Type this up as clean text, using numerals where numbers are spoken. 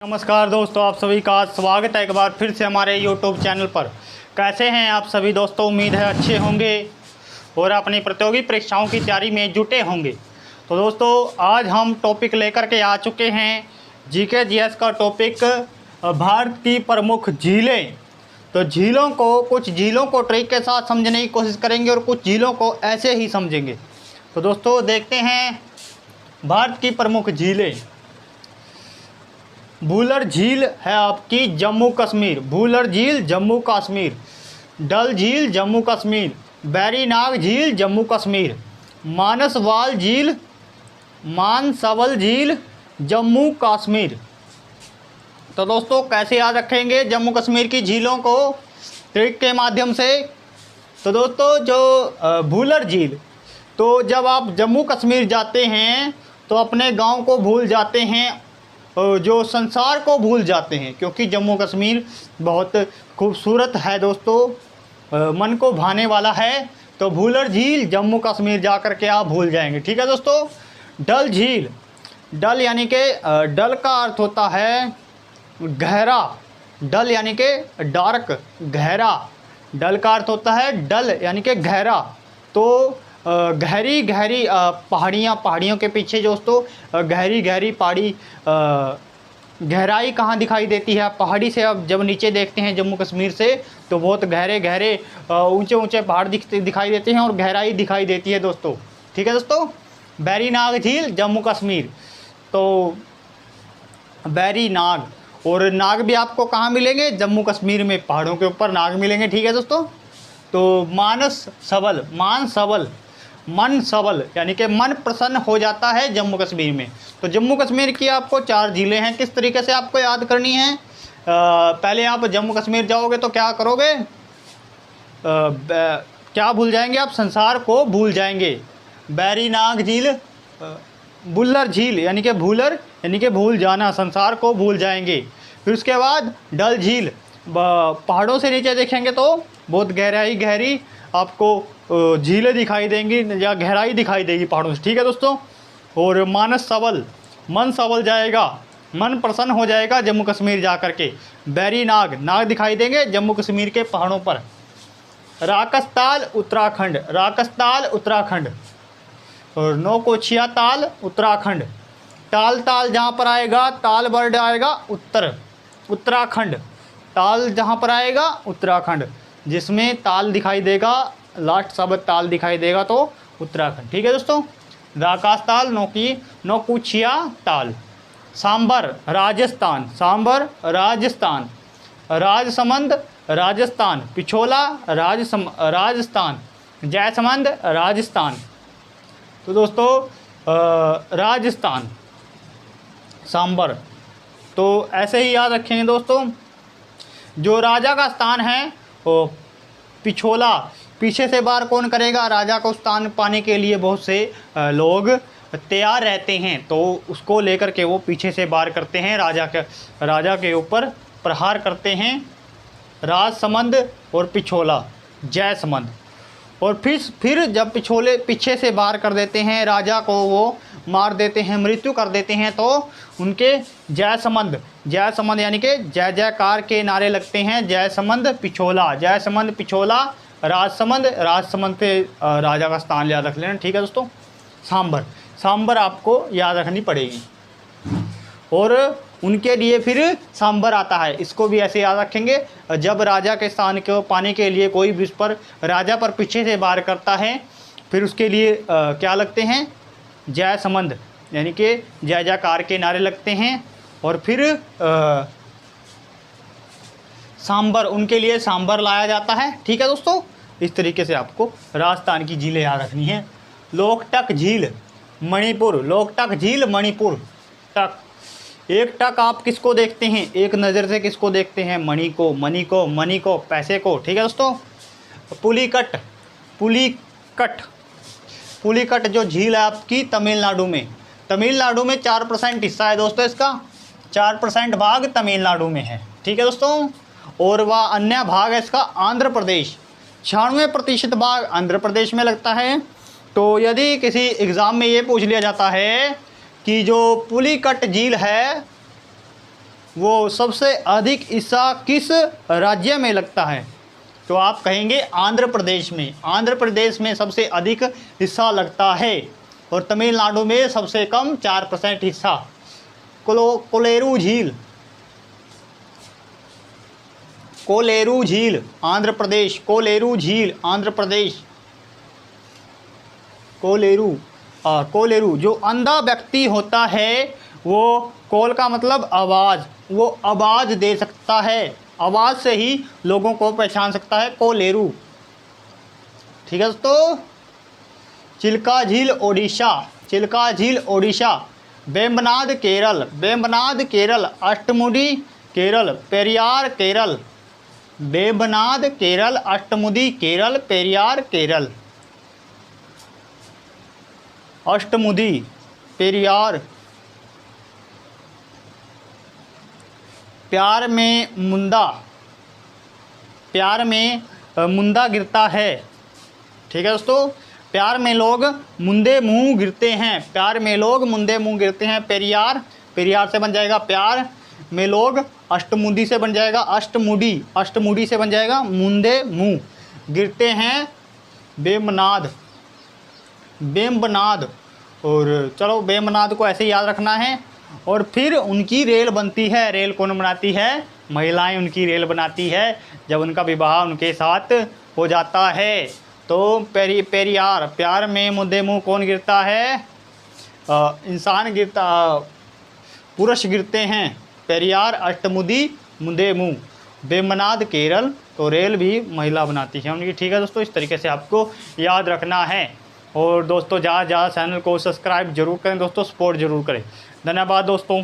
नमस्कार दोस्तों, आप सभी का स्वागत है एक बार फिर से हमारे YouTube चैनल पर। कैसे हैं आप सभी दोस्तों? उम्मीद है अच्छे होंगे और अपनी प्रतियोगी परीक्षाओं की तैयारी में जुटे होंगे। तो दोस्तों, आज हम टॉपिक लेकर के आ चुके हैं जीके जीएस का टॉपिक, भारत की प्रमुख झीलें। तो कुछ झीलों को ट्रिक के साथ समझने की कोशिश करेंगे और कुछ झीलों को ऐसे ही समझेंगे। तो दोस्तों देखते हैं भारत की प्रमुख झीलें। भूलर झील है आपकी जम्मू कश्मीर, भूलर झील जम्मू कश्मीर। डल झील जम्मू कश्मीर। बैरीनाग झील जम्मू कश्मीर। मानसवल झील जम्मू कश्मीर। तो दोस्तों कैसे याद रखेंगे जम्मू कश्मीर की झीलों को ट्रिक के माध्यम से? तो दोस्तों जो भूलर झील, तो जब आप जम्मू कश्मीर जाते हैं तो अपने गांव को भूल जाते हैं, जो संसार को भूल जाते हैं, क्योंकि जम्मू कश्मीर बहुत खूबसूरत है दोस्तों, मन को भाने वाला है। तो भूलर झील जम्मू कश्मीर जा कर के आप भूल जाएंगे। ठीक है दोस्तों। डल झील, डल यानी कि डल का अर्थ होता है गहरा। डल यानी कि डार्क, गहरा। डल का अर्थ होता है डल यानी कि गहरा। तो गहरी गहरी पहाड़ियों के पीछे दोस्तों गहरी गहरी पहाड़ी, गहराई कहाँ दिखाई देती है? पहाड़ी से अब जब नीचे देखते हैं जम्मू कश्मीर से तो बहुत गहरे गहरे ऊंचे ऊंचे पहाड़ दिखाई देते हैं और गहराई दिखाई देती है दोस्तों। ठीक है दोस्तों। बैरीनाग झील जम्मू कश्मीर। तो बैरीनाग, और नाग भी आपको कहाँ मिलेंगे? जम्मू कश्मीर में पहाड़ों के ऊपर नाग मिलेंगे। ठीक है दोस्तों। तो मन सबल यानी कि मन प्रसन्न हो जाता है जम्मू कश्मीर में। तो जम्मू कश्मीर की आपको 4 झीलें हैं। किस तरीके से आपको याद करनी है? पहले आप जम्मू कश्मीर जाओगे तो क्या करोगे? क्या भूल जाएंगे आप? संसार को भूल जाएंगे। बैरीनाग झील, भूलर झील यानी कि भूल जाना, संसार को भूल जाएंगे। फिर उसके बाद डल झील, पहाड़ों से नीचे देखेंगे तो बहुत गहरी आपको झीलें दिखाई देंगी या गहराई दिखाई देगी पहाड़ों से। ठीक है दोस्तों। और मन सबल जाएगा, मन प्रसन्न हो जाएगा जम्मू कश्मीर जा कर के। बैरीनाग, नाग दिखाई देंगे जम्मू कश्मीर के पहाड़ों पर। राकसताल उत्तराखंड और नौकोचिया ताल उत्तराखंड। ताल जहाँ पर आएगा, ताल वर्ड आएगा उत्तराखंड। ताल जहाँ पर आएगा उत्तराखंड, जिसमें ताल दिखाई देगा, लास्ट शब्द ताल दिखाई देगा तो उत्तराखंड। ठीक है दोस्तों। राकास ताल, नौकुचिया ताल। सांबर राजस्थान। राजसमंद राजस्थान। पिछोला राजस्थान। जैसमंद राजस्थान। तो दोस्तों राजस्थान, सांबर। तो ऐसे ही याद रखेंगे दोस्तों। जो राजा का स्थान है वो पिछोला, पीछे से बार कौन करेगा? राजा को स्थान पाने के लिए बहुत से लोग तैयार रहते हैं, तो उसको लेकर के वो पीछे से बार करते हैं, राजा के ऊपर प्रहार करते हैं। राजसमंद और पिछोला, जयसमंद। और फिर जब पीछे से बार कर देते हैं, राजा को वो मार देते हैं, मृत्यु कर देते हैं, तो उनके जयसमंद यानी कि जय जयकार के नारे लगते हैं। जयसमंद पिछोला राजसमंद पे राजा का स्थान याद रख लेना। ठीक है दोस्तों। सांबर आपको याद रखनी पड़ेगी। और उनके लिए फिर सांबर आता है, इसको भी ऐसे याद रखेंगे। जब राजा के स्थान को पाने के लिए कोई भी उस पर राजा पर पीछे से वार करता है, फिर उसके लिए क्या लगते हैं? जयसमंद यानी कि जय जयकार के नारे लगते हैं। और फिर सांबर, उनके लिए सांबर लाया जाता है। ठीक है दोस्तों। इस तरीके से आपको राजस्थान की झीलें याद रखनी है। लोकटक झील मणिपुर। टक, एक टक आप किसको देखते हैं? एक नज़र से किसको देखते हैं? मणि को, पैसे को। ठीक है दोस्तों। पुलिकट जो झील है आपकी तमिलनाडु में 4% हिस्सा है दोस्तों इसका। 4% भाग तमिलनाडु में है। ठीक है दोस्तों। और वह अन्य भाग है इसका आंध्र प्रदेश। 96% भाग आंध्र प्रदेश में लगता है। तो यदि किसी एग्ज़ाम में ये पूछ लिया जाता है कि जो पुलिकट झील है वो सबसे अधिक हिस्सा किस राज्य में लगता है? तो आप कहेंगे आंध्र प्रदेश में। आंध्र प्रदेश में सबसे अधिक हिस्सा लगता है और तमिलनाडु में सबसे कम 4% हिस्सा। कोलेरू झील, कोलेरू झील आंध्र प्रदेश, कोलेरू झील आंध्र प्रदेश, कोलेरू। कोलेरू जो अंधा व्यक्ति होता है वो कोल का मतलब आवाज़, वो आवाज़ दे सकता है, आवाज़ से ही लोगों को पहचान सकता है, कोलेरू। ठीक है दोस्तों। चिल्का झील ओडिशा, चिल्का झील ओडिशा। वेम्बनाड केरल, वेम्बनाड केरल। अष्टमुडी केरल, पेरियार केरल। वेम्बनाड केरल, अष्टमुडी केरल, पेरियार केरल। अष्टमुडी, पेरियार। प्यार में मुंदा, प्यार में मुंदा गिरता है। ठीक है दोस्तों। प्यार में लोग मुंदे मुंह गिरते हैं, प्यार में लोग मुंदे मुंह गिरते हैं। पेरियार, पेरियार से बन जाएगा प्यार में लोग। अष्टमुडी से बन जाएगा अष्टमुडी, अष्टमुडी से बन जाएगा मुंदे मुंह गिरते हैं। वेम्बनाड, वेम्बनाड। और चलो वेम्बनाड को ऐसे याद रखना है। और फिर उनकी रेल बनती है। रेल कौन बनाती है? महिलाएं उनकी रेल बनाती है जब उनका विवाह उनके साथ हो जाता है। तो पेरियार, प्यार में मुंदे मुंह कौन गिरता है? इंसान गिरता, पुरुष गिरते हैं। पेरियार, अष्टमुडी, मुंदे मुंह। वेम्बनाड केरल, तो रेल भी महिला बनाती है उनकी। ठीक है दोस्तों, इस तरीके से आपको याद रखना है। और दोस्तों ज़्यादा चैनल को सब्सक्राइब जरूर करें दोस्तों, सपोर्ट जरूर करें। धन्यवाद दोस्तों।